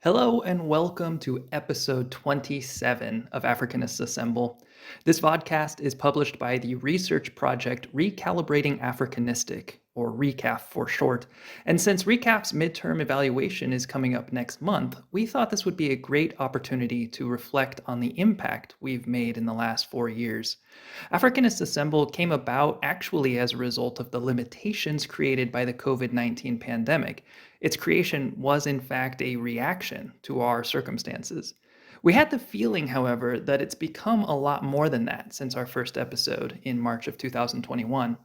Hello and welcome to episode 27 of Afrikanists Assemble. This vodcast is published by the research project Recalibrating Afrikanistik, or RECAF for short. And since RECAF's midterm evaluation is coming up next month, we thought this would be a great opportunity to reflect on the impact we've made in the last 4 years. Afrikanists Assemble came about actually as a result of the limitations created by the COVID-19 pandemic. Its creation was in fact a reaction to our circumstances. We had the feeling, however, that it's become a lot more than that since our first episode in March of 2021.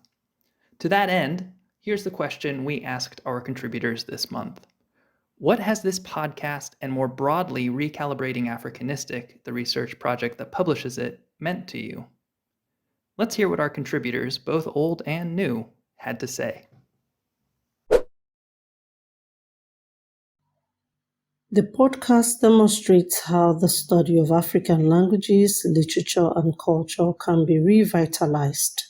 To that end, here's the question we asked our contributors this month. What has this podcast, and more broadly Recalibrating Afrikanistik, the research project that publishes it, meant to you? Let's hear what our contributors, both old and new, had to say. The podcast demonstrates how the study of African languages, literature, and culture can be revitalized.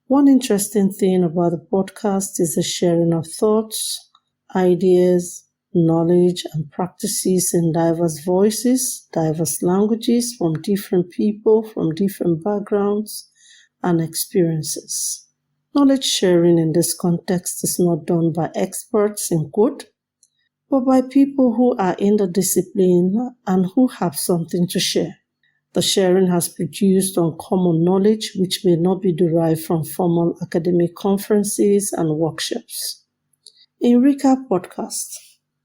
One interesting thing about the podcast is the sharing of thoughts, ideas, knowledge, and practices in diverse voices, diverse languages from different people, from different backgrounds and experiences. Knowledge sharing in this context is not done by experts in quote, but by people who are in the discipline and who have something to share. The sharing has produced uncommon knowledge which may not be derived from formal academic conferences and workshops. In Recap Podcast,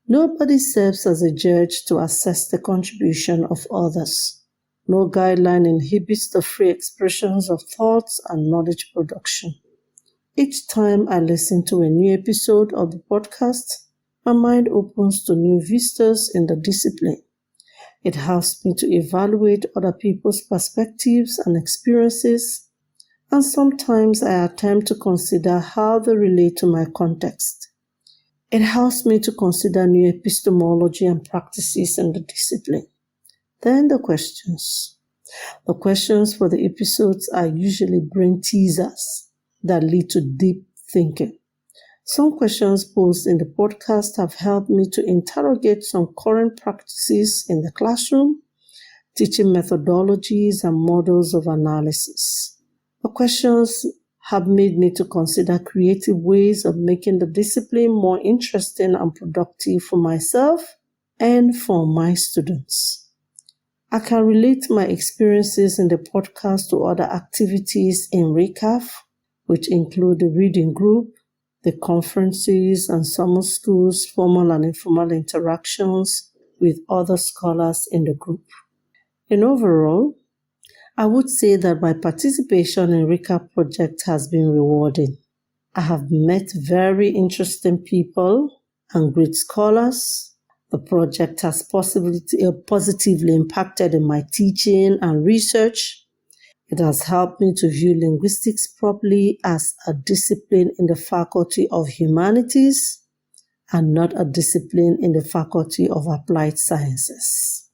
nobody serves as a judge to assess the contribution of others. No guideline inhibits the free expressions of thoughts and knowledge production. Each time I listen to a new episode of the podcast, my mind opens to new vistas in the discipline. It helps me to evaluate other people's perspectives and experiences, and sometimes I attempt to consider how they relate to my context. It helps me to consider new epistemology and practices in the discipline. Then the questions. The questions for the episodes are usually brain teasers that lead to deep thinking. Some questions posed in the podcast have helped me to interrogate some current practices in the classroom, teaching methodologies and models of analysis. The questions have made me to consider creative ways of making the discipline more interesting and productive for myself and for my students. I can relate my experiences in the podcast to other activities in RECAF, which include the reading group, the conferences and summer schools, formal and informal interactions with other scholars in the group. In overall, I would say that my participation in RECAP project has been rewarding. I have met very interesting people and great scholars. The project has positively impacted in my teaching and research. It has helped me to view linguistics properly as a discipline in the Faculty of Humanities and not a discipline in the Faculty of Applied Sciences.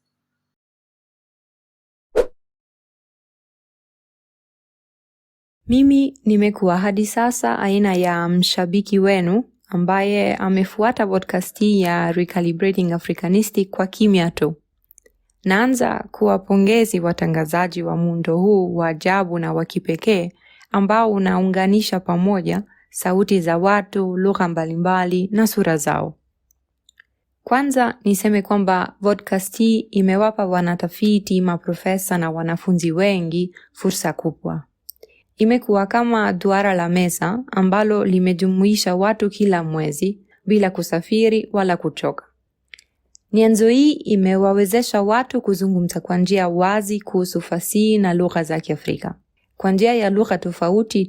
Mimi nimekuwa hadi sasa aina ya mshabiki wenu ambaye amefuata podcast ya Recalibrating Afrikanistik kwa kimya tu. Naanza kuwapongezi watangazaji wa muundo huu wa ajabu na wa kipekee ambao unaunganisha pamoja sauti za watu, lugha mbalimbali na sura zao. Kwanza niseme kwamba vodcast hii imewapa wanatafiti, maprofesa na wanafunzi wengi fursa kubwa. Imekuwa kama duara la meza ambalo limejumuisha watu kila mwezi bila kusafiri wala kuchoka. Nyenzo hii imewawezesha watu kuzungumza kwa njia wazi kuhusu fasihi na lugha za Kiafrika. Kwa njia ya lugha tofauti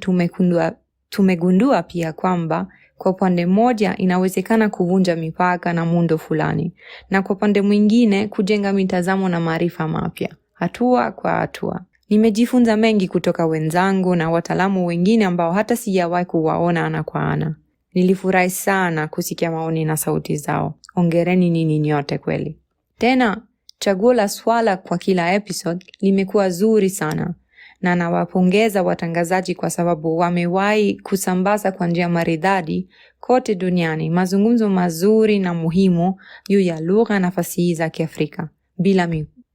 tumegundua pia kwamba kwa upande mmoja inawezekana kuvunja mipaka na muundo fulani, na kwa upande mwingine kujenga mitazamo na maarifa mapya, hatua kwa hatua. Nimejifunza mengi kutoka wenzangu na wataalamu wengine ambao hata sijawahi kuwaona ana kwa ana. Nilifurahi sana kusikia maoni na sauti zao. Hongereni ninyi nyote kweli. Tena, chaguo la swala kwa kila episode limekuwa zuri sana. na nawapongeza watangazaji kwa sababu wamewahi kusambaza kwa njia maridadi kote duniani mazungumzo mazuri na muhimu juu ya lugha na fasihi za Kiafrika bila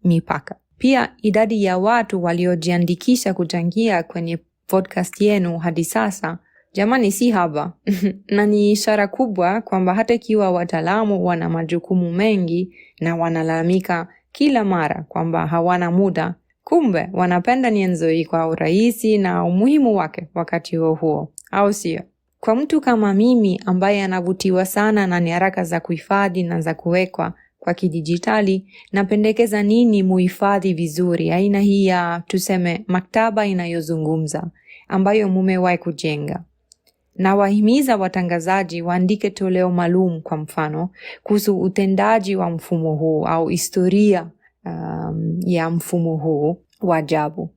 mipaka. Pia idadi ya watu waliojiandikisha kuchangia kwenye podcast yenu hadi sasa, jamani, si haba. Na ni ishara kubwa kwamba hata ikiwa wataalamu wana majukumu mengi na wanalalamika kila mara kwamba hawana muda, kumbe wanapenda nyenzo hii kwa urahisi na umuhimu wake wakati huo, au sio? Kwa mtu kama mimi ambaye anavutiwa sana na nyaraka za kuhifadhi na za kuwekwa kwa kidijitali, napendekeza nini muhifadhi vizuri aina hii ya tuseme maktaba inayozungumza ambayo mumewahi kujenga. Na wahimiza watangazaji waandike toleo maalum kwa mfano kuhusu utendaji wa mfumo huu au historia ya mfumo huu wa ajabu.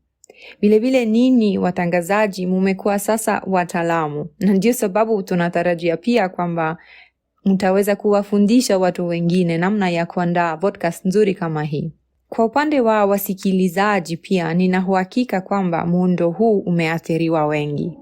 Vilevile nini watangazaji mumekuwa sasa wataalamu, na ndio sababu tunatarajia pia kwamba mtaweza kuwafundisha watu wengine namna ya kuandaa podcast nzuri kama hii. Kwa upande wa wasikilizaji pia nina uhakika kwamba muundo huu umeathiriwa wengi.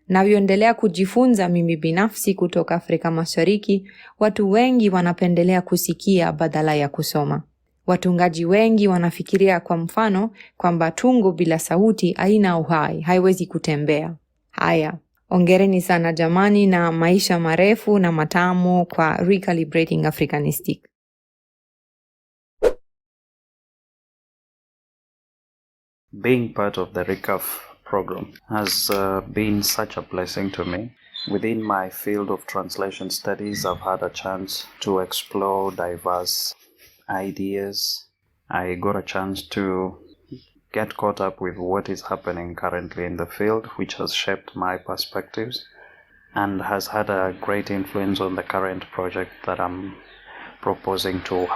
Navyoendelea kujifunza mimi binafsi kutoka Afrika Mashariki, watu wengi wanapendelea kusikia badala ya kusoma. Watungaji wengi wanafikiria kwa mfano kwamba tungo bila sauti haina uhai, haiwezi kutembea. Haya, hongereni sana jamani, na maisha marefu na matamu kwa Recalibrating Afrikanistik. Being part of the RECAF program has been such a blessing to me. Within my field of translation studies, I've had a chance to explore diverse ideas. I got a chance to get caught up with what is happening currently in the field, which has shaped my perspectives and has had a great influence on the current project that I'm proposing to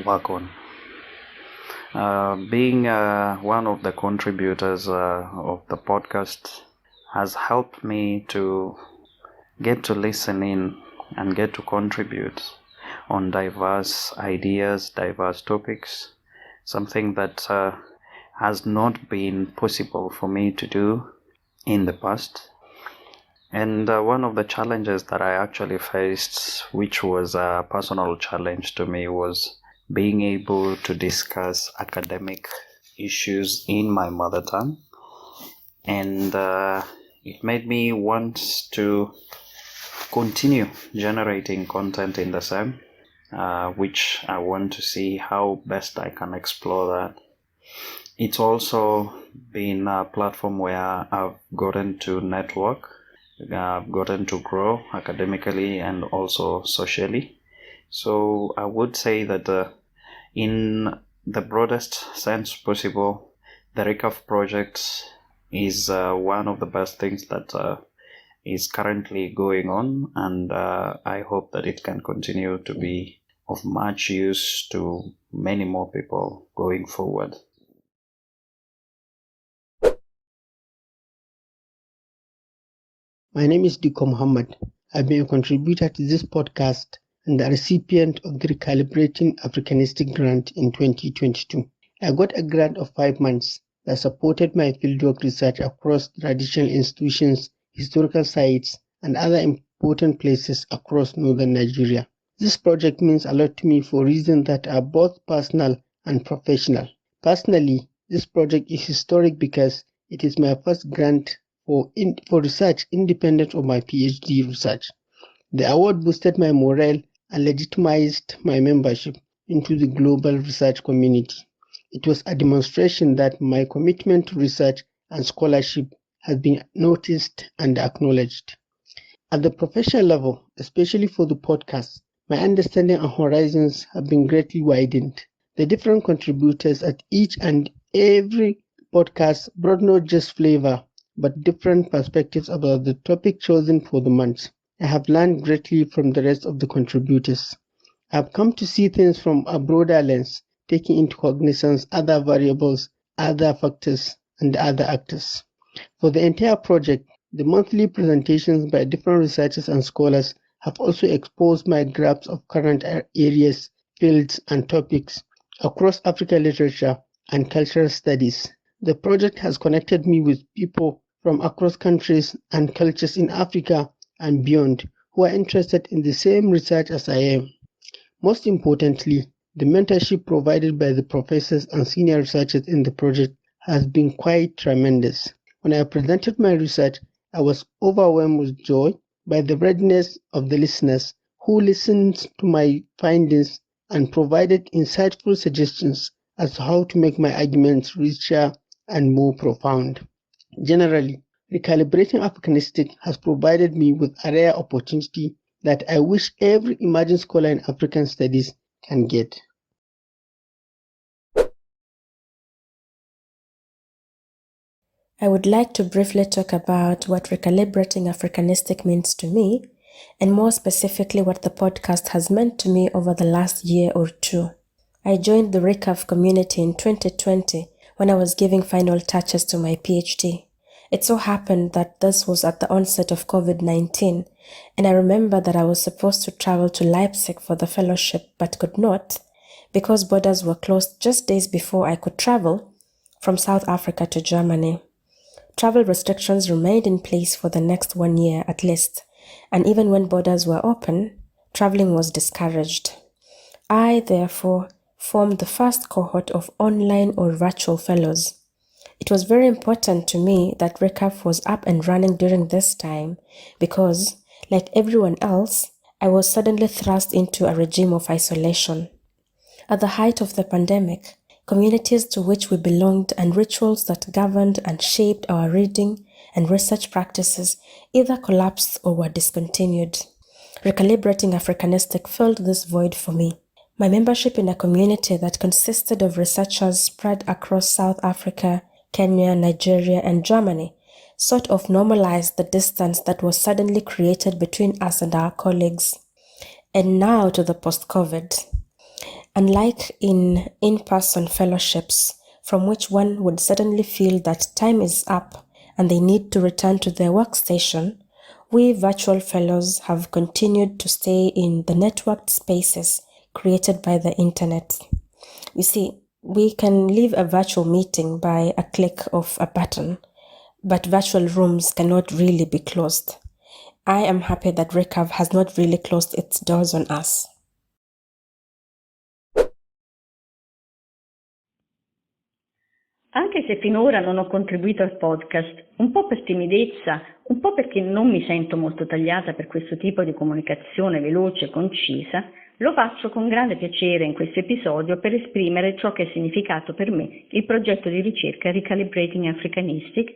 work on. Being one of the contributors of the podcast has helped me to get to listen in and get to contribute on diverse ideas, diverse topics, something that has not been possible for me to do in the past. And one of the challenges that I actually faced, which was a personal challenge to me, was being able to discuss academic issues in my mother tongue. And it made me want to continue generating content in the same, which I want to see how best I can explore that. It's also been a platform where I've gotten to network, I've gotten to grow academically and also socially. So I would say that in the broadest sense possible, the RECAF project is one of the best things that is currently going on, and I hope that it can continue to be of much use to many more people going forward. My name is Dikko Muhammad. I've been a contributor to this podcast and the recipient of the Recalibrating Afrikanistik grant in 2022. I got a grant of 5 months that supported my fieldwork research across traditional institutions, historical sites, and other important places across northern Nigeria. This project means a lot to me for reasons that are both personal and professional. Personally, this project is historic because it is my first grant for research independent of my PhD research. The award boosted my morale and legitimized my membership into the global research community. It was a demonstration that my commitment to research and scholarship has been noticed and acknowledged. At the professional level, especially for the podcast, my understanding and horizons have been greatly widened. The different contributors at each and every podcast brought not just flavor, but different perspectives about the topic chosen for the month. I have learned greatly from the rest of the contributors. I have come to see things from a broader lens, taking into cognizance other variables, other factors, and other actors. For the entire project, the monthly presentations by different researchers and scholars have also exposed my grasp of current areas, fields, and topics across African literature and cultural studies. The project has connected me with people from across countries and cultures in Africa and beyond who are interested in the same research as I am. Most importantly, the mentorship provided by the professors and senior researchers in the project has been quite tremendous. When I presented my research, I was overwhelmed with joy by the readiness of the listeners who listened to my findings and provided insightful suggestions as to how to make my arguments richer and more profound. Generally, Recalibrating Afrikanistik has provided me with a rare opportunity that I wish every emerging scholar in African studies can get. I would like to briefly talk about what Recalibrating Afrikanistik means to me, and more specifically what the podcast has meant to me over the last year or two. I joined the RECAF community in 2020 when I was giving final touches to my PhD. It so happened that this was at the onset of COVID-19, and I remember that I was supposed to travel to Leipzig for the fellowship but could not because borders were closed just days before I could travel from South Africa to Germany. Travel restrictions remained in place for the next 1 year at least, and even when borders were open, traveling was discouraged. I, therefore, formed the first cohort of online or virtual fellows. It was very important to me that RECAF was up and running during this time because, like everyone else, I was suddenly thrust into a regime of isolation. At the height of the pandemic, communities to which we belonged and rituals that governed and shaped our reading and research practices either collapsed or were discontinued. Recalibrating Afrikanistik filled this void for me. My membership in a community that consisted of researchers spread across South Africa, Kenya, Nigeria, and Germany sort of normalized the distance that was suddenly created between us and our colleagues. And now to the post-COVID. Unlike in in-person fellowships, from which one would suddenly feel that time is up and they need to return to their workstation, we virtual fellows have continued to stay in the networked spaces created by the internet. You see, we can leave a virtual meeting by a click of a button, but virtual rooms cannot really be closed. I am happy that RECAF has not really closed its doors on us. Anche se finora non ho contribuito al podcast, un po' per timidezza, un po' perché non mi sento molto tagliata per questo tipo di comunicazione veloce e concisa, lo faccio con grande piacere in questo episodio per esprimere ciò che ha significato per me il progetto di ricerca Recalibrating Afrikanistik,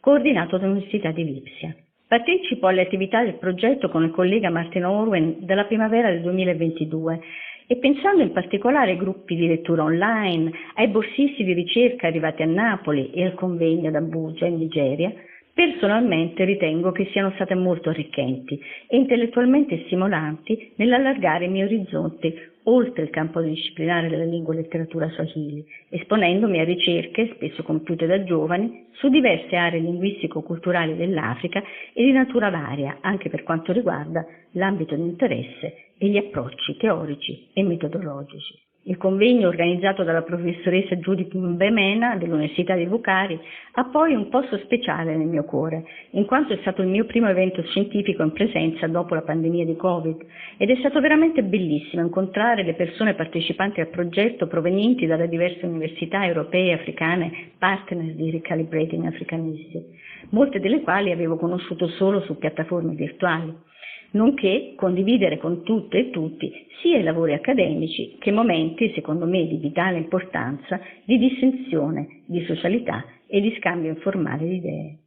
coordinato dall'Università di Lipsia. Partecipo alle attività del progetto con il collega Martin Orwen dalla primavera del 2022 e pensando in particolare ai gruppi di lettura online, ai borsisti di ricerca arrivati a Napoli e al convegno ad Abuja in Nigeria, personalmente ritengo che siano state molto arricchenti e intellettualmente stimolanti nell'allargare i miei orizzonti oltre il campo disciplinare della lingua e letteratura Swahili, esponendomi a ricerche, spesso compiute da giovani, su diverse aree linguistico-culturali dell'Africa e di natura varia, anche per quanto riguarda l'ambito di interesse e gli approcci teorici e metodologici. Il convegno organizzato dalla professoressa Judith Mgbemena dell'Università di Wukari ha poi un posto speciale nel mio cuore, in quanto è stato il mio primo evento scientifico in presenza dopo la pandemia di Covid ed è stato veramente bellissimo incontrare le persone partecipanti al progetto provenienti dalle diverse università europee e africane partner di Recalibrating Afrikanistik, molte delle quali avevo conosciuto solo su piattaforme virtuali, nonché condividere con tutte e tutti sia i lavori accademici che momenti, secondo me, di vitale importanza, di dissensione, di socialità e di scambio informale di idee.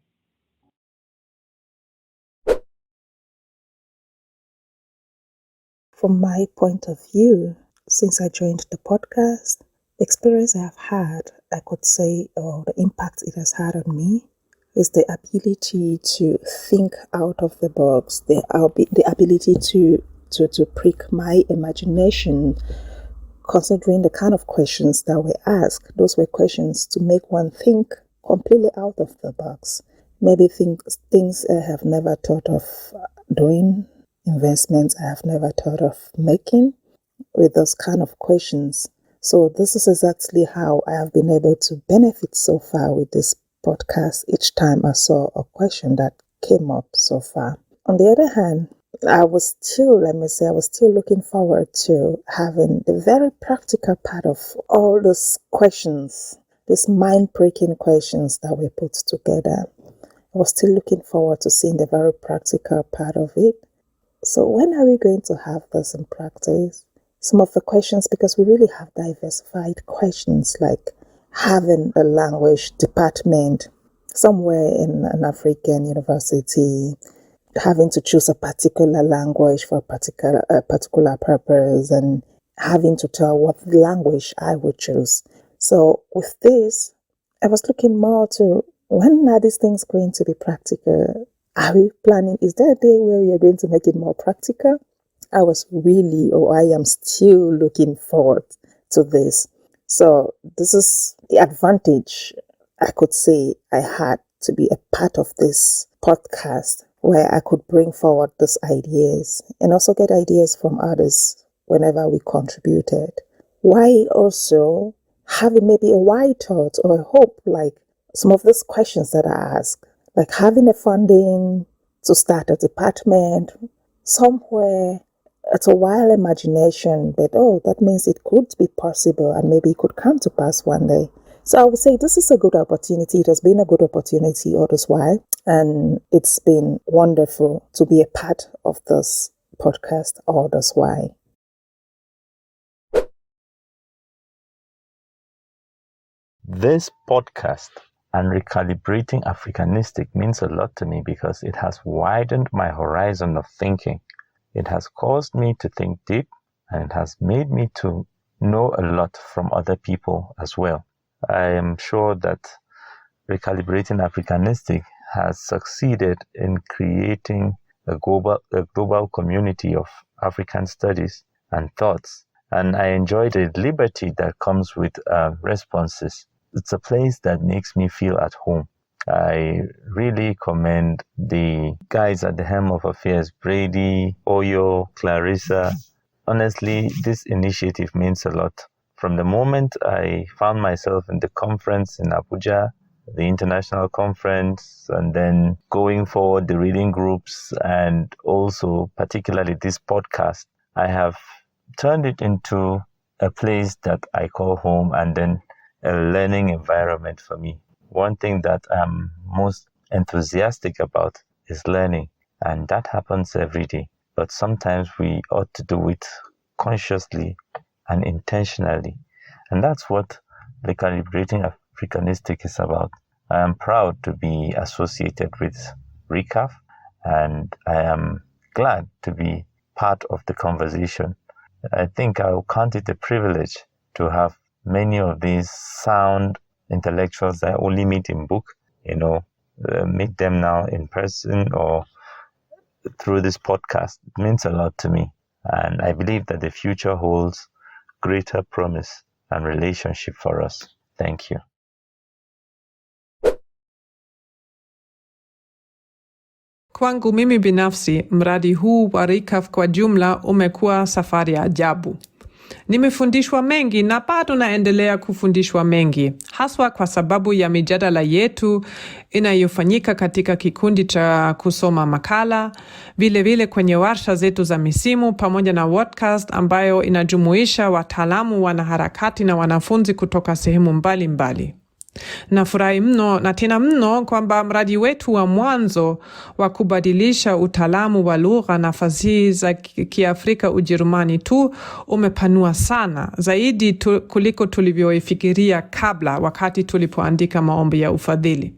From my point of view, since I joined the podcast, the experience I have had, I could say, or the impact it has had on me, is the ability to think out of the box, the ability to prick my imagination, considering the kind of questions that were asked. Those were questions to make one think completely out of the box. Maybe things I have never thought of doing, investments I have never thought of making, with those kind of questions. So this is exactly how I have been able to benefit so far with this podcast each time I saw a question that came up so far. On the other hand, I was still looking forward to having the very practical part of all those questions, these mind-breaking questions that we put together. I was still looking forward to seeing the very practical part of it. So when are we going to have this in practice? Some of the questions, because we really have diversified questions, like having a language department somewhere in an African university, having to choose a particular language for a particular purpose, and having to tell what language I would choose. So with this, I was looking more to, when are these things going to be practical? Are we planning? Is there a day where we are going to make it more practical? I am still looking forward to this. So this is the advantage I could say I had to be a part of this podcast, where I could bring forward these ideas and also get ideas from others whenever we contributed. Why also having maybe a why thought or a hope, like some of these questions that I ask, like having a funding to start a department somewhere. It's a wild imagination, but that means it could be possible and maybe it could come to pass one day. So I would say this is a good opportunity. It has been a good opportunity all this while, and it's been wonderful to be a part of this podcast all this while. This podcast and Recalibrating Afrikanistik means a lot to me because it has widened my horizon of thinking. It has caused me to think deep, and it has made me to know a lot from other people as well. I am sure that Recalibrating Afrikanistik has succeeded in creating a global community of African studies and thoughts, and I enjoy the liberty that comes with responses. It's a place that makes me feel at home. I really commend the guys at the helm of affairs, Brady, Oyo, Clarissa. Honestly, this initiative means a lot. From the moment I found myself in the conference in Abuja, the international conference, and then going forward, the reading groups, and also particularly this podcast, I have turned it into a place that I call home, and then a learning environment for me. One thing that I'm most enthusiastic about is learning, and that happens every day. But sometimes we ought to do it consciously and intentionally. And that's what Recalibrating Afrikanistik is about. I am proud to be associated with RECAF, and I am glad to be part of the conversation. I think I will count it a privilege to have many of these sound intellectuals that I only meet in book, meet them now in person or through this podcast. It means a lot to me. And I believe that the future holds greater promise and relationship for us. Thank you. Kwangu mimi binafsi, mradi huu wa RECAF kwa jumla umekuwa safari ya ajabu. Nimefundishwa mengi na bado naendelea kufundishwa mengi, haswa kwa sababu ya mijadala yetu inayofanyika katika kikundi cha kusoma makala, vile kwenye warsha zetu za misimu pamoja na Vodcast ambayo inajumuisha wataalamu, wanaharakati na wanafunzi kutoka sehemu mbalimbali. Nafurahi mno na tena mno kwamba mradi wetu wa mwanzo wa kubadilisha utaalamu wa lugha na fasihi za Kiafrika Ujerumani tu umepanua sana zaidi kuliko tulivyoifikiria kabla, wakati tulipoandika maombi ya ufadhili.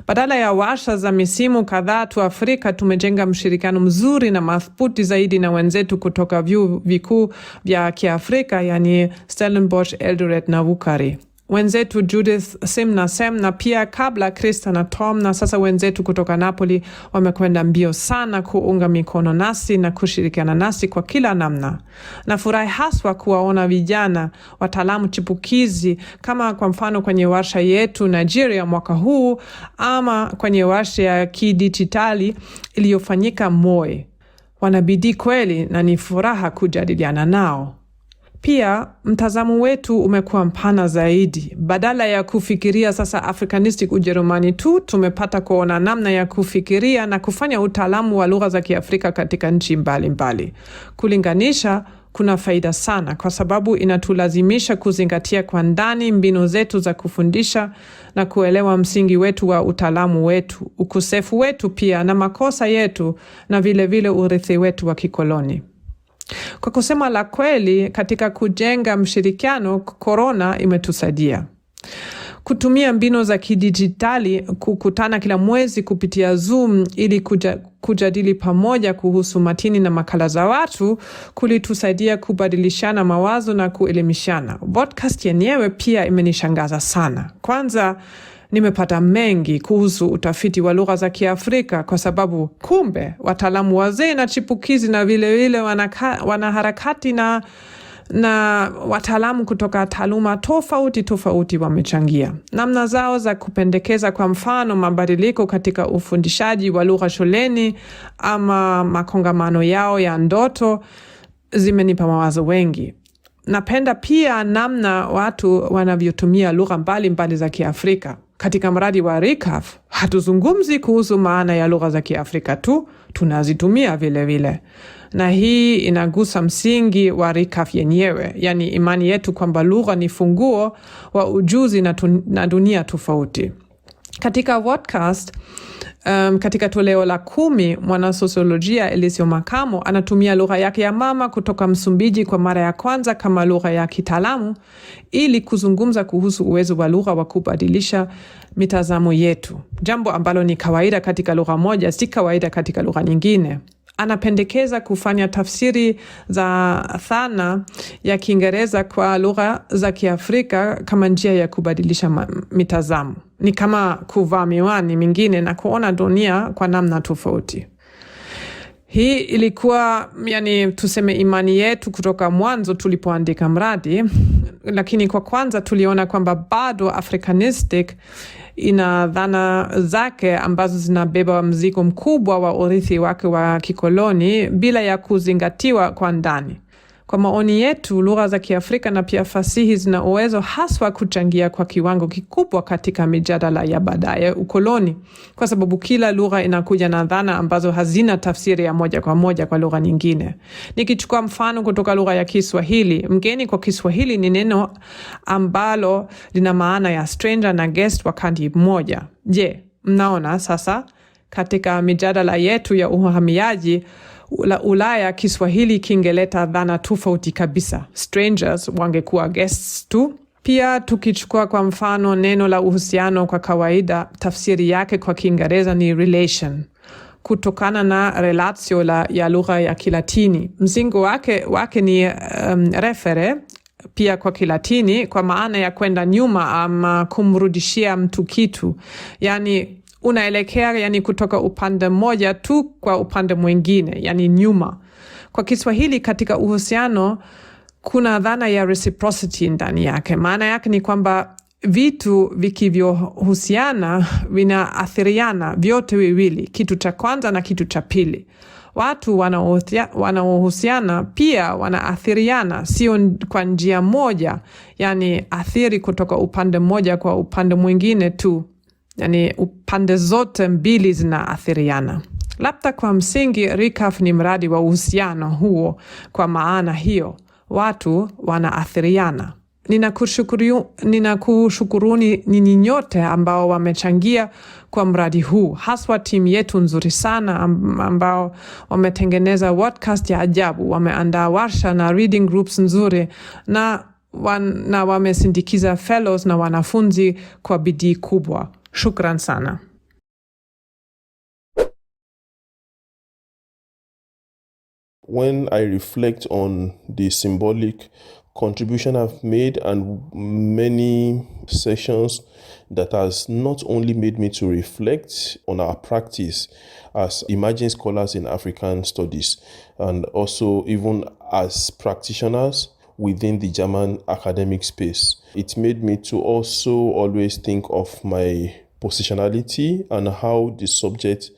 Badala ya warsha za misimu kadhaa tu Afrika, tumejenga mshirikiano mzuri na madhubuti zaidi na wenzetu kutoka vyuo vikuu vya Kiafrika, yani Stellenbosch, Eldoret na Wukari. Wenzetu Judith, Sim na pia kabla Krista na Tom, na sasa wenzetu kutoka Napoli wamekwenda mbio sana kuunga mikono nasi na kushirikiana nasi kwa kila namna. Nafurahi haswa kuwaona vijana wataalamu chipukizi, kama kwa mfano kwenye warsha yetu Nigeria mwaka huu, ama kwenye warsha ya kidijitali iliyofanyika Moi. Wanabidii kweli na ni furaha kujadiliana nao. Pia mtazamo wetu umekuwa mpana zaidi. Badala ya kufikiria sasa Afrikanistik Ujerumani tu, tumepata kuona namna ya kufikiria na kufanya utaalamu wa lugha za Kiafrika katika nchi mbalimbali. Kulinganisha kuna faida sana kwa sababu inatulazimisha kuzingatia kwa ndani mbinu zetu za kufundisha na kuelewa msingi wetu wa utaalamu wetu, ukosefu wetu pia na makosa yetu na vile vile urithi wetu wa kikoloni. Kwa kusema la kweli, katika kujenga mshirikiano, korona imetusaidia. Kutumia mbinu za kidijitali, kukutana kila mwezi kupitia Zoom ili kujadili pamoja kuhusu matini na makala za watu, kulitusaidia kubadilishana mawazo na kuelimishana. Vodcast yenyewe pia imenishangaza sana. Kwanza, nimepata mengi kuhusu utafiti wa lugha za Kiafrika kwa sababu kumbe wataalamu wazee na chipukizi na vile vile wanaharakati na wataalamu kutoka taaluma tofauti wamechangia. Namna zao za kupendekeza, kwa mfano, mabadiliko katika ufundishaji wa lugha shuleni ama makongamano yao ya ndoto zimenipa mawazo wengi. Napenda pia namna watu wanavyotumia lugha mbalimbali za Kiafrika. Katika mradi wa RICAF, hatuzungumzi kuhusu maana ya lugha za Kiafrika tu, tunazitumia vile vile. Na hii inagusa msingi wa RICAF yenyewe, yani imani yetu kwamba lugha ni funguo wa ujuzi na dunia tofauti. Katika Vodcast, katika toleo la 10, mwanasosiolojia Elisio Makamo anatumia lugha yake ya mama kutoka Msumbiji kwa mara ya kwanza kama lugha ya kitaalamu ili kuzungumza kuhusu uwezo wa lugha wa kubadilisha mitazamo yetu. Jambo ambalo ni kawaida katika lugha moja, si kawaida katika lugha nyingine. Anapendekeza kufanya tafsiri za thana ya Kiingereza kwa lugha za Kiafrika kama njia ya kubadilisha mitazamo. Ni kama kuvaa miwani mingine na kuona dunia kwa namna tofauti. Hii ilikuwa, tuseme, imani yetu kutoka mwanzo tulipoandika mradi, lakini kwa kwanza tuliona kwamba bado Afrikanistik ina dhana zake ambazo zinabeba mzigo mkubwa wa urithi wake wa kikoloni bila ya kuzingatiwa kwa ndani. Kwa maoni yetu, lugha za Kiafrika na pia fasihi zina uwezo haswa kuchangia kwa kiwango kikubwa katika mijadala ya baadaye ukoloni, kwa sababu kila lugha inakuja na dhana ambazo hazina tafsiri ya moja kwa moja kwa lugha nyingine. Nikichukua mfano kutoka lugha ya Kiswahili, mgeni kwa Kiswahili ni neno ambalo lina maana ya stranger na guest wakati mmoja. Je, mnaona sasa katika mijadala yetu ya uhamiaji Ulaya, Kiswahili kingeleta dhana tofauti kabisa. Strangers wangekuwa guests tu. Pia tukichukua kwa mfano neno la uhusiano, kwa kawaida tafsiri yake kwa Kiingereza ni relation, kutokana na relatio ya lugha ya Kilatini. Msingi wake ni refere, pia kwa Kilatini, kwa maana ya kwenda nyuma ama kumrudishia mtu kitu. Yani unaelekea kutoka upande mmoja tu kwa upande mwingine, yani nyuma. Kwa Kiswahili katika uhusiano kuna dhana ya reciprocity ndani yake. Maana yake ni kwamba vitu vikivyohusiana vinaathiriana vyote viwili, kitu cha kwanza na kitu cha pili. Watu wanaohusiana pia wanaathiriana, sio kwa njia moja, yani athiri kutoka upande mmoja kwa upande mwingine tu. Yani upande zote mbili zinaathiriana. Labda kwa msingi RICAF ni mradi wa uhusiano huo, kwa maana hiyo watu wanaathiriana. Ninakushukuruni ninyi nyote ambao wamechangia kwa mradi huu, haswa timu yetu nzuri sana ambao wametengeneza podcast ya ajabu, wameandaa warsha na reading groups nzuri na wamesindikiza fellows na wanafunzi kwa bidii kubwa. Shukran sana. When I reflect on the symbolic contribution I've made and many sessions that has not only made me to reflect on our practice as emerging scholars in African studies and also even as practitioners within the German academic space, it made me to also always think of my positionality and how the subject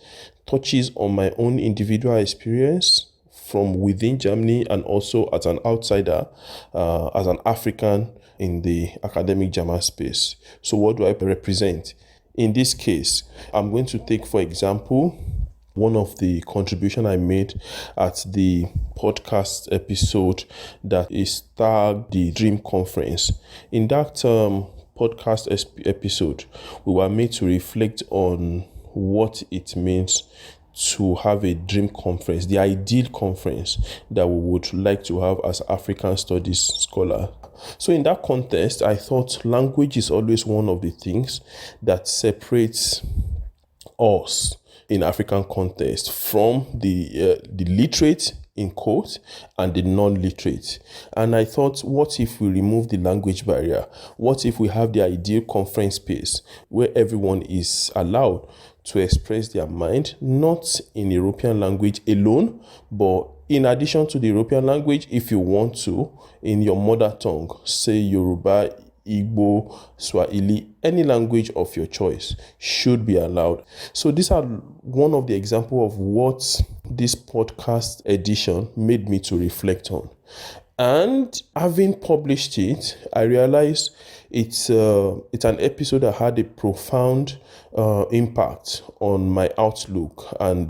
touches on my own individual experience, from within Germany and also as an outsider, as an African in the academic German space. So what do I represent? In this case, I'm going to take, for example, one of the contribution I made at the podcast episode that is tagged the Dream Conference. In that podcast episode, we were made to reflect on what it means to have a dream conference, the ideal conference that we would like to have as African Studies scholar. So in that context, I thought language is always one of the things that separates us in African context from the literate in quote and the non-literate. And I thought, what if we remove the language barrier? What if we have the ideal conference space where everyone is allowed to express their mind, not in European language alone, but in addition to the European language, if you want to, in your mother tongue, say Yoruba, Igbo, Swahili, any language of your choice should be allowed. So these are one of the examples of what this podcast edition made me to reflect on. And having published it, I realized it's an episode that had a profound impact on my outlook, and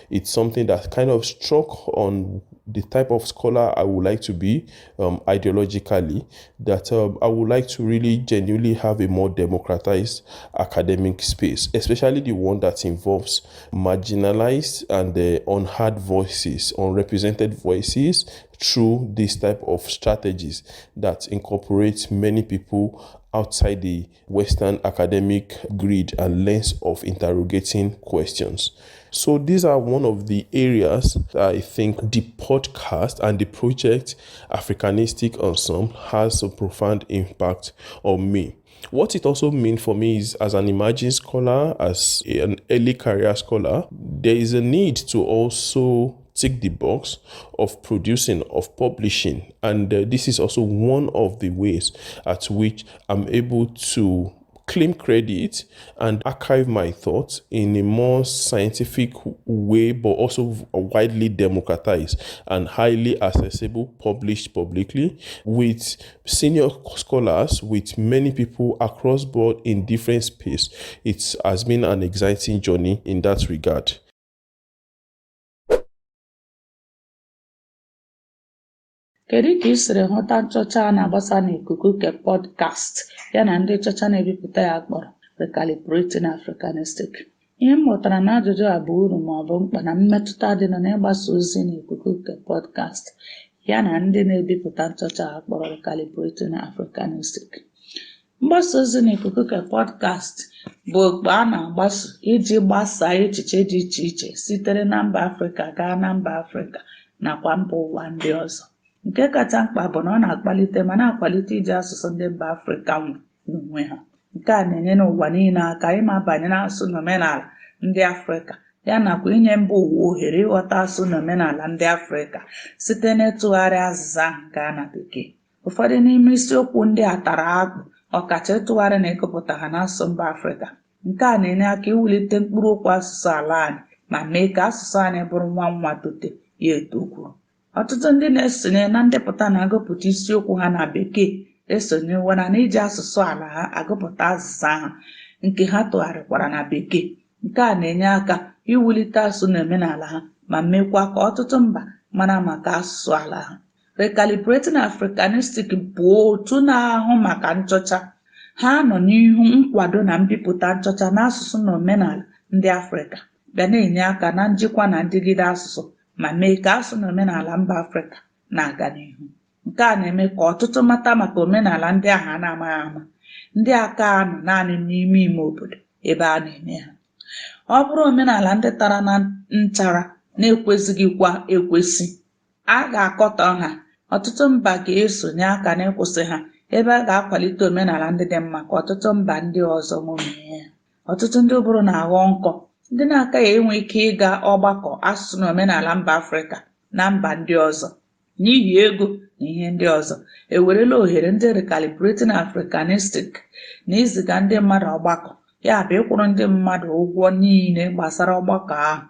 it's something that kind of struck on the type of scholar I would like to be ideologically, that I would like to really genuinely have a more democratized academic space, especially the one that involves marginalized and unheard voices, unrepresented voices, through this type of strategies that incorporate many people outside the Western academic grid and lens of interrogating questions. So these are one of the areas that I think the podcast and the project Afrikanistik Ensemble has a profound impact on me. What it also means for me is, as an emerging scholar, as an early career scholar, there is a need to also tick the box of producing, of publishing. And this is also one of the ways at which I'm able to claim credit and archive my thoughts in a more scientific way, but also widely democratized and highly accessible, published publicly with senior scholars, with many people across board in different space. It has been an exciting journey in that regard. Kedu ka ị siri hụta nchọcha a na-agbasa n'ikuku nke podcast ya na ndị nchọcha na-ebipụta ya kpọrọ Recalibrating Afrikanistik? Ihe m mụtara na ajụjụ a bụ uru ma ọ bụ mkpa na mmetụta dị n'ịgbasa ozi n'ikuku nke podcast ya na ndị na-ebipụta nchọcha a kpọrọ Recalibrating Afrikanistik. Mgbasa ozi n'ikuku nke podcast bụ okpo a na-agbaso iji gbasaa echiche dị iche iche sitere na mba Afrịka gaa na mba Afrịka nakwa mba ụwa ndị ọzọ. Nke kacha mkpa bụ na ọ na-akpalite ma na-akwalite iji asụsụ ndị mba Afrịka nwe n'onwe ha. Nke a na-enye n'ụwa niile aka ịma banyere asụsụ na omenala ndị Afrịka, ya nakwa inye mba ụwa ohere ịghọta asụsụ na omenala ndị Afrịka site n'ịtụgharị azịza nke a na Bekee. Ụfọdụ n'ime isiokwu ndị a tara akpụ, ọkacha ịtụgharị na ịgụpụta ha n'asụsụ mba Afrịka. Nke a na-enye aka iwulite mkpụrụ okwu asụsụ ala anyị ma mee ka asụsụ anyị bụrụ nwa tote ya etokwuru. Ọtụtụ ndị na-esonye na ndepụta na agụpụta isiokwu ha na Bekee esonyewara n'iji asụsụ ala ha agụpụta azịza ha nke ha tụgharịkwara na Bekee. Nke a na-enye aka iwulite asụsụ na omenala ha ma mekwa ka ọtụtụ mba mara maka asụsụ ala ha. Recalibrating Afrikanistik bụ otu na-ahụ maka nchọcha. Ha nọ n'ihu nkwado na mbipụta nchọcha n'asụsụ na omenala ndị Afrịka, ga na-enye aka na njikwa na ndịgide asụsụ ma mee ka asụsụ na omenala mba Afrịka na-aga n'ihu. Nke a na-eme ka ọtụtụ mata maka omenala ndị ahụ a na-amaghị ama, ndị aka nọ naanị n'ime ime obodo ebe a na-eme ha. Ọ bụrụ omenala ndị tara na nchara na-ekwesịghịkwa ekwesị, a ga-akọtọ ha. Ọtụtụ mba ga-esonye aka n'ịkwụsị ha, ebe a ga-akwalite omenala ndị dị mma ka ọtụtụ mba ndị ọzọ ṅomie ya. Ọtụtụ ndị ụbụrụ na-aghọ nkọ, ndị na-akaghị enwe ike ịga ọgbakọ asụsụ na omenala mba Afrịka na mba ndị ọzọ n'ihi ego na ihe ndị ọzọ, ewerela ohere ndị Recalibrating Afrikanistik na iziga ndị mmadụ ọgbakọ, ya bụ ịkwụrụ ndị mmadụ ụgwọ niile gbasara ọgbakọ ahụ,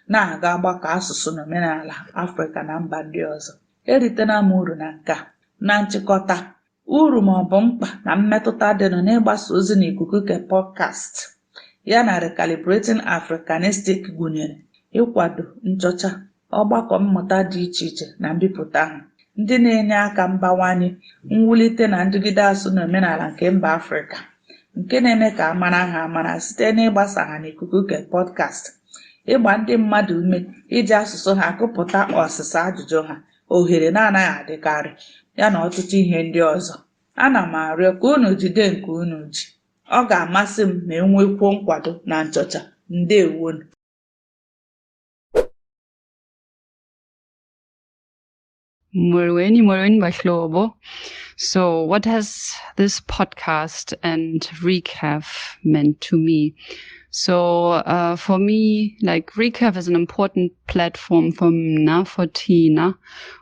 na-aga agbakọ asụsụ na omenala Afrịka na mba ndị ọzọ. Eritela m uru na nke a. Na nchịkọta, uru ma ọ bụ mkpa na mmetụta dịnụ n'ịgbasa ozi n'ikuku nke podcast ya na Recalibrating Afrikanistik gụnyere ịkwado nchọcha, ọgbakọ mmụta dị iche iche na mbipụta ha, ndị na-enye aka mbawanye, mwulite na ndịgide asụsụ na omenala nke mba Afrịka, nke na-eme ka amara ha amara site n'ịgbasa ha n'ikuku nke podcast, ịgba ndị mmadụ ume iji asụsụ ha gụpụta ọsịsa ajụjụ ha, ohere na-anaghị adịkarị, ya na ọtụtụ ihe ndị ọzọ. Ana m arịọ ka unu jide nke unu ji. Ọ ga-amasị m ma enwekwuo nkwado na nchọcha. Ndewonu. Molweni bahlobo. So what has this podcast and recap meant to me? So for me, like, recap is an important platform for thina,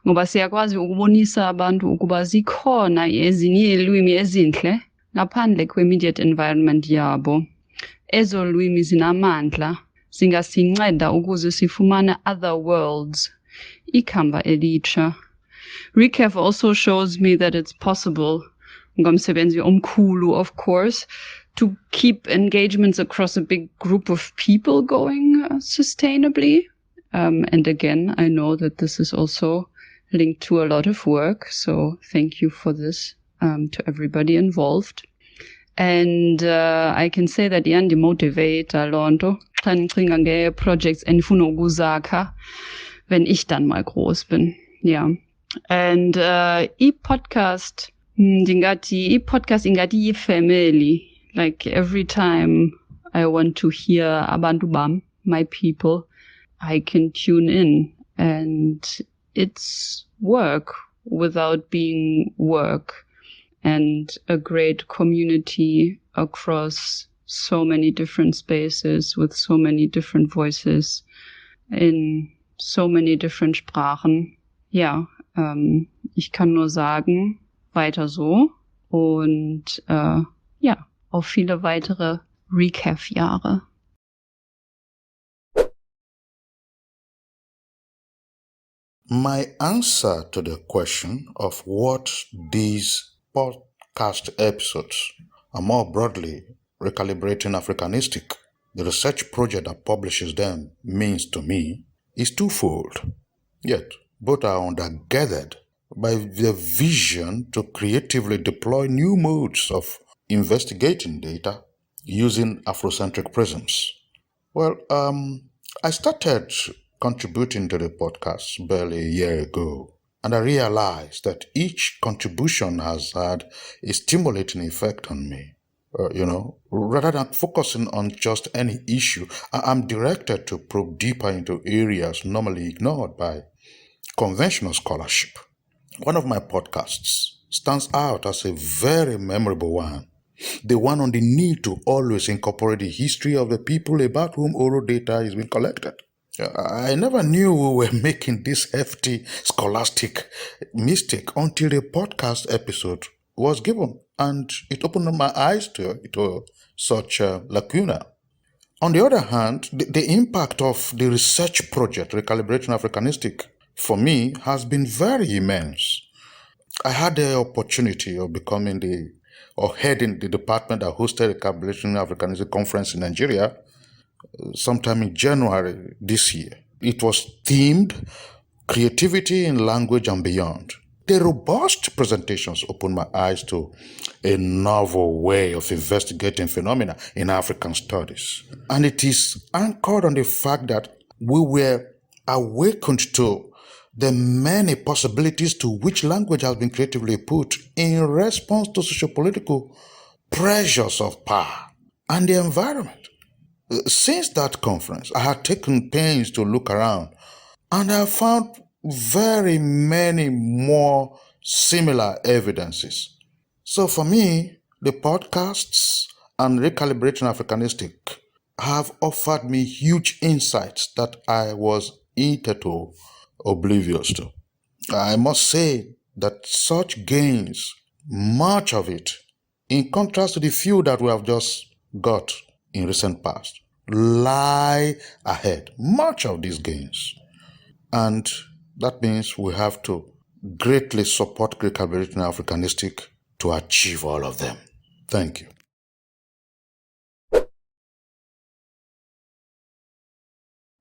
ngoba siyakwazi ukubonisa abantu ukuba zikhona ezinye ilwimi ezinhle ngaphandle kwe-immediate environment yabo. Ezo lwimi zinamandla, zingasinceda ukuze sifumane other worlds, ikhamba elitsha. Recap also shows me that it's possible, ngomsebenzi omkhulu, of course, to keep engagements across a big group of people going sustainably. And again, I know that this is also linked to a lot of work, so thank you for this to everybody involved. And I can say that yandi motivate lonto xa ndicinga nge-projects endifuna ukuzakha wenn ich dann mal groß bin. Ja. And i-podcast ingati yi-family. Like, every time I want to hear abantu bam, my people, I can tune in, and it's work without being work, and a great community across so many different spaces with so many different voices in so many different Sprachen. Ja, ich kann nur sagen, weiter so, und ja, auf viele weitere Recap-Jahre. My answer to the question of what these podcast episodes, and more broadly, Recalibrating Afrikanistik, the research project that publishes them, means to me, is twofold. Yet, both are undergirded by the vision to creatively deploy new modes of investigating data using Afrocentric prisms. Well, I started contributing to the podcast barely a year ago, and I realized that each contribution has had a stimulating effect on me. Rather than focusing on just any issue, I'm directed to probe deeper into areas normally ignored by conventional scholarship. One of my podcasts stands out as a very memorable one, the one on the need to always incorporate the history of the people about whom oral data is being collected. I never knew we were making this hefty scholastic mistake until the podcast episode was given, and it opened my eyes to such lacuna. On the other hand, the impact of the research project, Recalibrating Afrikanistik, for me has been very immense. I had the opportunity of heading the department that hosted the Recalibrating Afrikanistik conference in Nigeria sometime in January this year. It was themed Creativity in Language and Beyond. The robust presentations opened my eyes to a novel way of investigating phenomena in African studies. And it is anchored on the fact that we were awakened to the many possibilities to which language has been creatively put in response to sociopolitical pressures of power and the environment. Since that conference, I had taken pains to look around, and I found very many more similar evidences. So for me, the podcasts and Recalibrating Afrikanistik have offered me huge insights that I was hitherto oblivious to. I must say that such gains, much of it, in contrast to the few that we have just got in recent past, lie ahead, much of these gains. And that means we have to greatly support Recalibrating Afrikanistik to achieve all of them. Thank you.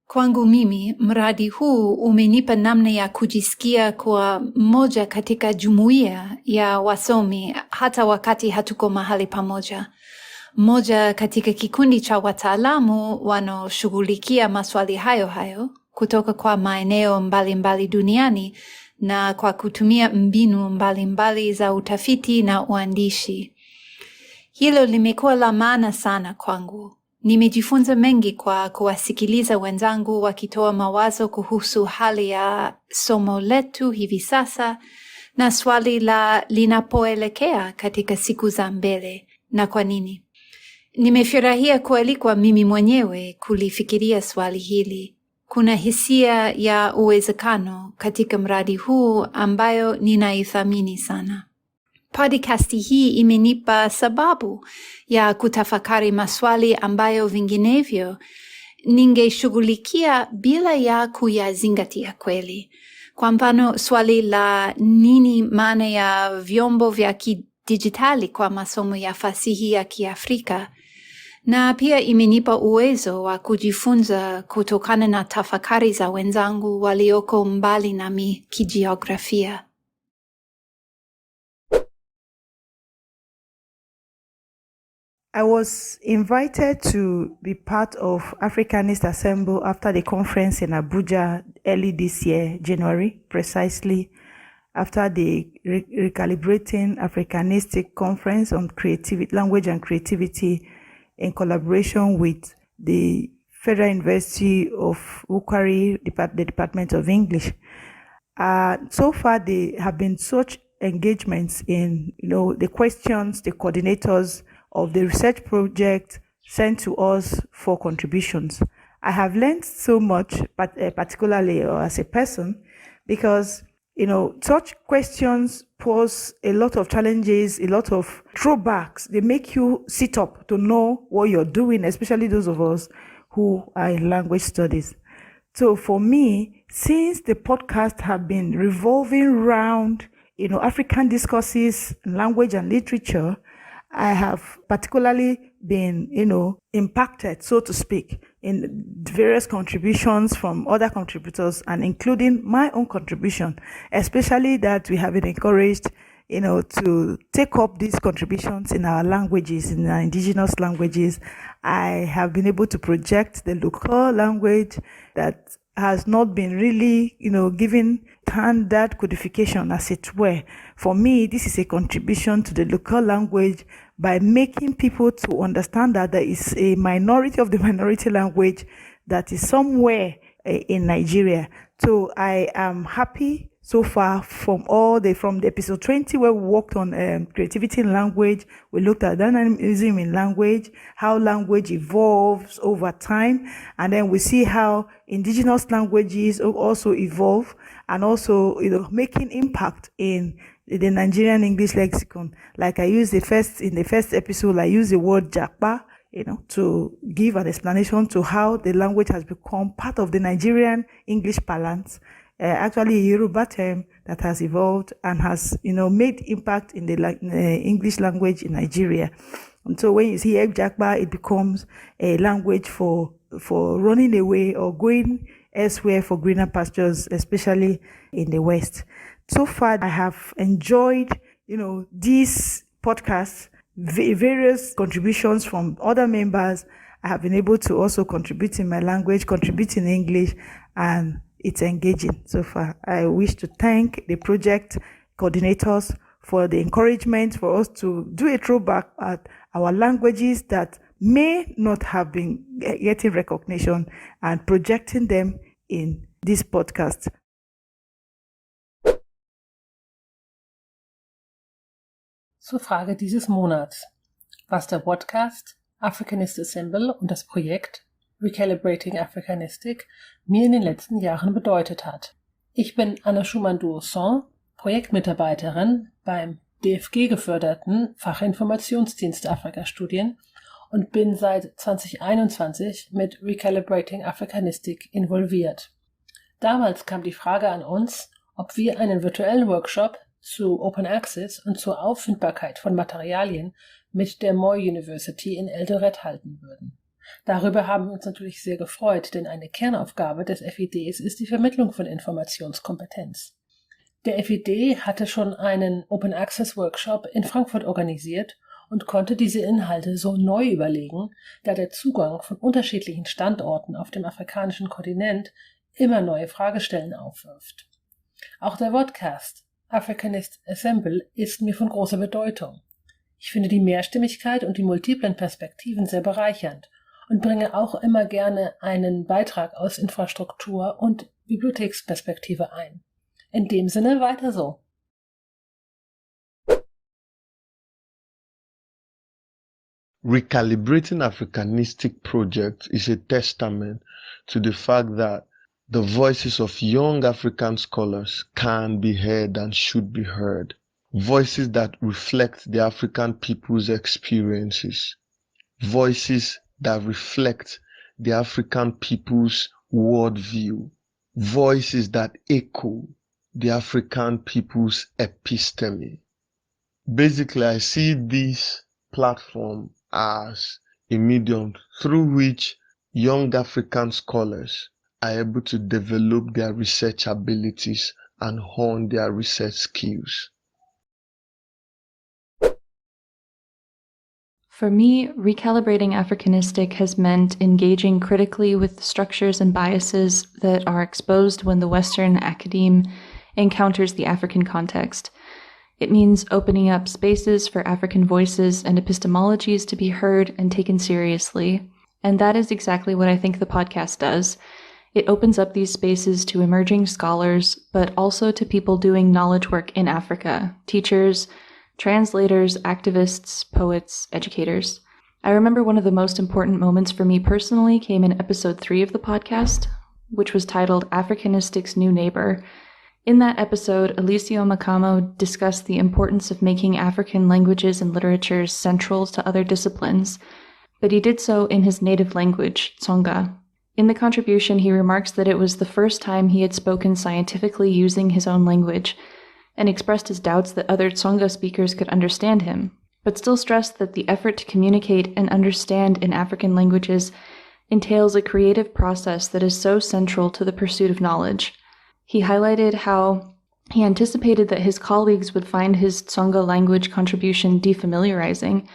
Kwangu mimi, mradi huu umenipa namna ya kujisikia kuwa mmoja katika jumuiya ya wasomi hata wakati hatuko mahali pamoja. Mmoja katika kikundi cha wataalamu wanaoshughulikia maswali hayo kutoka kwa maeneo mbalimbali duniani na kwa kutumia mbinu mbalimbali za utafiti na uandishi. Hilo limekuwa la maana sana kwangu. Nimejifunza mengi kwa kuwasikiliza wenzangu wakitoa mawazo kuhusu hali ya somo letu hivi sasa na swali la linapoelekea katika siku za mbele na kwa nini. Nimefurahia kualikwa mimi mwenyewe kulifikiria swali hili. Kuna hisia ya uwezekano katika mradi huu ambayo ninaithamini sana. Podcasti hii imenipa sababu ya kutafakari maswali ambayo vinginevyo ningeshughulikia bila ya kuyazingatia kweli. Kwa mfano, swali la nini maana ya vyombo vya kidijitali kwa masomo ya fasihi ya Kiafrika, na pia imenipa uwezo wa kujifunza kutokana na tafakari za wenzangu walioko mbali nami kijiografia. I was invited to be part of Afrikanists Assemble after the conference in Abuja early this year, January, precisely after the Recalibrating Afrikanistik conference on creativity, language and creativity in collaboration with the Federal University of Wukari, the Department of English. So far, there have been such engagements in, the questions, the coordinators of the research project sent to us for contributions. I have learned so much, but particularly as a person, because such questions pose a lot of challenges, a lot of throwbacks. They make you sit up to know what you're doing, especially those of us who are in language studies. So for me, since the podcast have been revolving around African discourses, language and literature, I have particularly been, impacted, so to speak, in various contributions from other contributors and including my own contribution, especially that we have been encouraged, to take up these contributions in our languages, in our indigenous languages. I have been able to project the local language that has not been really, given standard codification, as it were. For me, this is a contribution to the local language by making people to understand that there is a minority of the minority language that is somewhere in Nigeria. So I am happy so far from the episode 20 where we worked on creativity in language. We looked at dynamism in language, how language evolves over time, and then we see how indigenous languages also evolve and also making impact in the Nigerian English lexicon. Like in the first episode, I used the word Jakpa, to give an explanation to how the language has become part of the Nigerian English parlance. Actually a Yoruba term that has evolved and has, made impact in the English language in Nigeria. And so when you see Jakpa, it becomes a language for running away or going elsewhere for greener pastures, especially in the West. So far, I have enjoyed, these podcasts, various contributions from other members. I have been able to also contribute in my language, contribute in English, and it's engaging so far. I wish to thank the project coordinators for the encouragement for us to do a throwback at our languages that may not have been getting recognition and projecting them in this podcast. Zur Frage dieses Monats, was der Vodcast Afrikanists Assemble und das Projekt Recalibrating Afrikanistik mir in den letzten Jahren bedeutet hat. Ich bin Annachiara, Projektmitarbeiterin beim DFG geförderten Fachinformationsdienst Afrikastudien und bin seit 2021 mit Recalibrating Afrikanistik involviert. Damals kam die Frage an uns, ob wir einen virtuellen Workshop zu Open Access und zur Auffindbarkeit von Materialien mit der Moi University in Eldoret halten würden. Darüber haben wir uns natürlich sehr gefreut, denn eine Kernaufgabe des FIDs ist die Vermittlung von Informationskompetenz. Der FID hatte schon einen Open Access Workshop in Frankfurt organisiert und konnte diese Inhalte so neu überlegen, da der Zugang von unterschiedlichen Standorten auf dem afrikanischen Kontinent immer neue Fragestellen aufwirft. Auch der Vodcast Afrikanists Assemble ist mir von großer Bedeutung. Ich finde die Mehrstimmigkeit und die multiplen Perspektiven sehr bereichernd und bringe auch immer gerne einen Beitrag aus Infrastruktur- und Bibliotheksperspektive ein. In dem Sinne weiter so. Recalibrating Afrikanistik project is a testament to the fact that the voices of young African scholars can be heard and should be heard. Voices that reflect the African people's experiences. Voices that reflect the African people's worldview. Voices that echo the African people's episteme. Basically, I see this platform as a medium through which young African scholars are able to develop their research abilities and hone their research skills. For me, recalibrating Afrikanistik has meant engaging critically with the structures and biases that are exposed when the Western academe encounters the African context. It means opening up spaces for African voices and epistemologies to be heard and taken seriously. And that is exactly what I think the podcast does. It opens up these spaces to emerging scholars, but also to people doing knowledge work in Africa, teachers, translators, activists, poets, educators. I remember one of the most important moments for me personally came in episode 3 of the podcast, which was titled Afrikanistik's New Neighbor. In that episode, Eliseo Makamo discussed the importance of making African languages and literatures central to other disciplines, but he did so in his native language, Tsonga. In the contribution, he remarks that it was the first time he had spoken scientifically using his own language, and expressed his doubts that other Tsonga speakers could understand him, but still stressed that the effort to communicate and understand in African languages entails a creative process that is so central to the pursuit of knowledge. He highlighted how he anticipated that his colleagues would find his Tsonga language contribution defamiliarizing,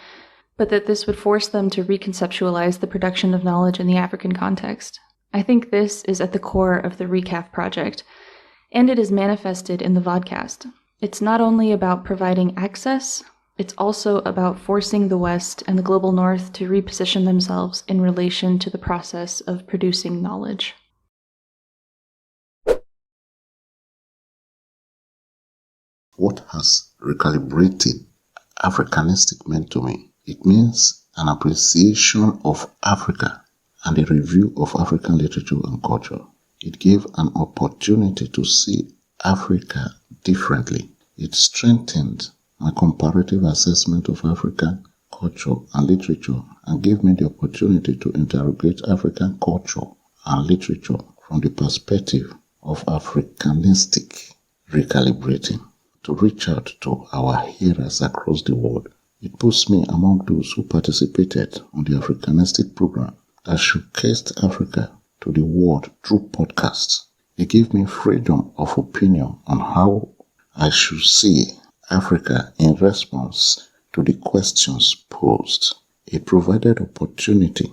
but that this would force them to reconceptualize the production of knowledge in the African context. I think this is at the core of the RECAF project, and it is manifested in the Vodcast. It's not only about providing access, it's also about forcing the West and the global North to reposition themselves in relation to the process of producing knowledge. What has recalibrating Afrikanistik meant to me? It means an appreciation of Africa and a review of African literature and culture. It gave an opportunity to see Africa differently. It strengthened my comparative assessment of African culture and literature and gave me the opportunity to interrogate African culture and literature from the perspective of Afrikanistik recalibrating, to reach out to our hearers across the world. It puts me among those who participated on the Afrikanistik program that showcased Africa to the world through podcasts. It gave me freedom of opinion on how I should see Africa in response to the questions posed. It provided opportunity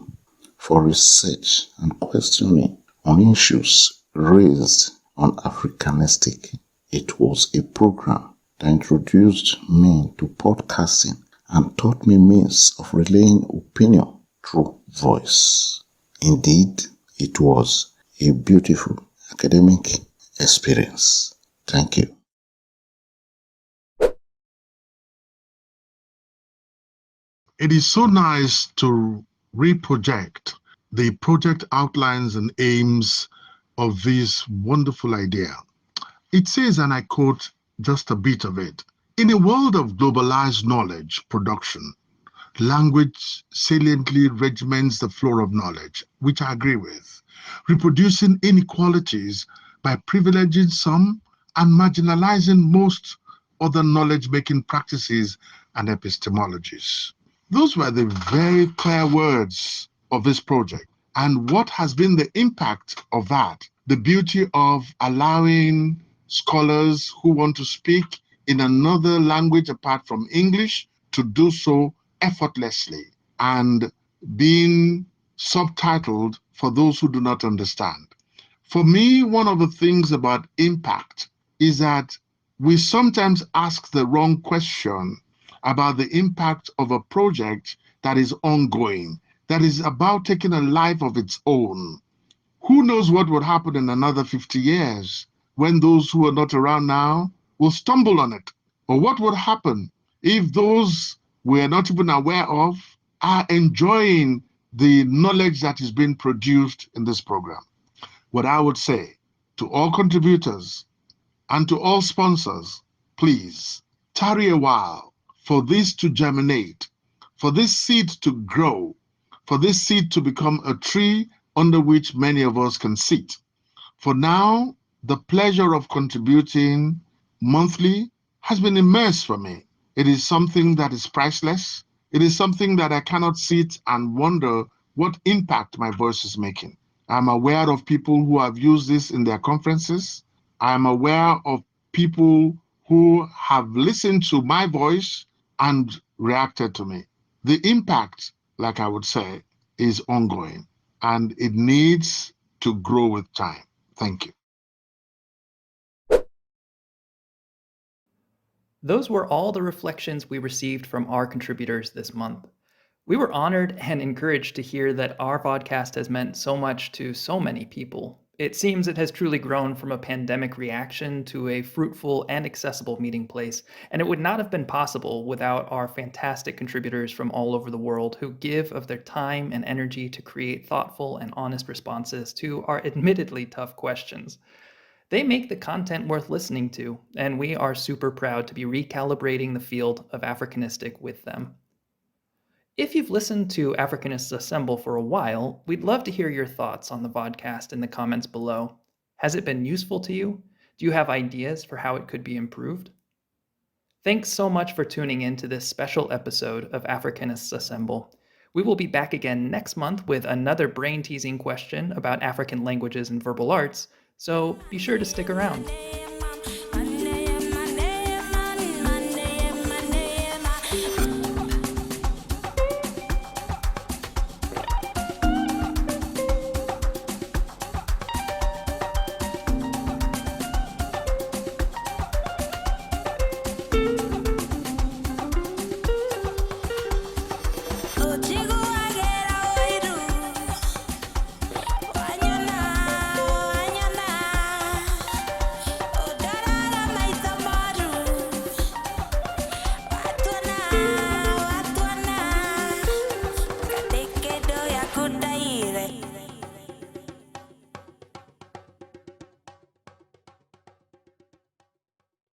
for research and questioning on issues raised on Afrikanistik. It was a program that introduced me to podcasting and taught me means of relaying opinion through voice. Indeed, it was a beautiful academic experience. Thank you. It is so nice to reproject the project outlines and aims of this wonderful idea. It says, and I quote just a bit of it, "In a world of globalized knowledge production, Language saliently regiments the flow of knowledge, which I agree with, reproducing inequalities by privileging some and marginalizing most other knowledge-making practices and epistemologies. Those were the very clear words of this project. And what has been the impact of that? The beauty of allowing scholars who want to speak in another language apart from English to do so effortlessly and being subtitled for those who do not understand. For me, one of the things about impact is that we sometimes ask the wrong question about the impact of a project that is ongoing, that is about taking a life of its own. Who knows what would happen in another 50 years when those who are not around now will stumble on it? Or what would happen if those we are not even aware of are enjoying the knowledge that is being produced in this program? What I would say to all contributors and to all sponsors, please tarry a while for this to germinate, for this seed to grow, for this seed to become a tree under which many of us can sit. For now, the pleasure of contributing monthly has been immense for me. It is something that is priceless. It is something that I cannot sit and wonder what impact my voice is making. I'm aware of people who have used this in their conferences. I'm aware of people who have listened to my voice and reacted to me. The impact, like I would say, is ongoing and it needs to grow with time. Thank you. Those were all the reflections we received from our contributors this month. We were honored and encouraged to hear that our podcast has meant so much to so many people. It seems it has truly grown from a pandemic reaction to a fruitful and accessible meeting place, and it would not have been possible without our fantastic contributors from all over the world who give of their time and energy to create thoughtful and honest responses to our admittedly tough questions. They make the content worth listening to, and we are super proud to be recalibrating the field of Afrikanistik with them. If you've listened to Afrikanists Assemble for a while, we'd love to hear your thoughts on the vodcast in the comments below. Has it been useful to you? Do you have ideas for how it could be improved? Thanks so much for tuning in to this special episode of Afrikanists Assemble. We will be back again next month with another brain-teasing question about African languages and verbal arts, so be sure to stick around.